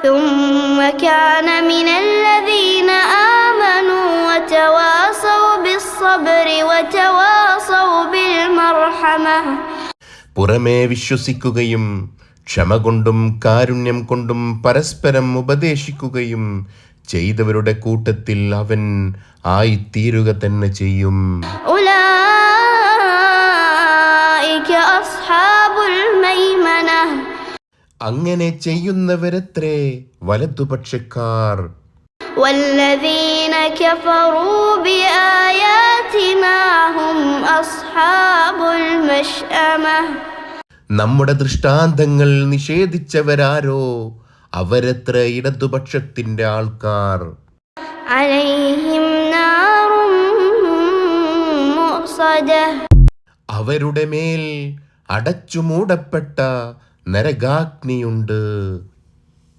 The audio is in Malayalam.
ثم كان من الذين آمنوا وتواصوا بالصبر وتواصوا بالمرحمة. പുറമേ വിശ്വസിക്കുകയും ക്ഷമ കൊണ്ടും കാരുണ്യം കൊണ്ടും പരസ്പരം ഉപദേശിക്കുകയും ചെയ്തവരുടെ കൂട്ടത്തിൽ അവൻ ആയിത്തീരുക തന്നെ ചെയ്യും. ഉലൈക അസ്ഹാബുൽ മൈമന. അങ്ങനെ ചെയ്യുന്നവരത്രേ വലതുപക്ഷക്കാർ. വല്ലദീന കഫറൂ ബിആയാതിനാ ഹും അസ്ഹാബുൽ മശ്അമ. നമ്മുടെ ദൃഷ്ടാന്തങ്ങൾ നിഷേധിച്ചവരാരോ അവരത്ര ഇടതുപക്ഷത്തിന്റെ ആൾക്കാർ. അലൈഹിം നാറും മുഅ്സദ. അവരുടെ മേൽ അടച്ചു മൂടപ്പെട്ട നരകാഗ്നിയുണ്ട്.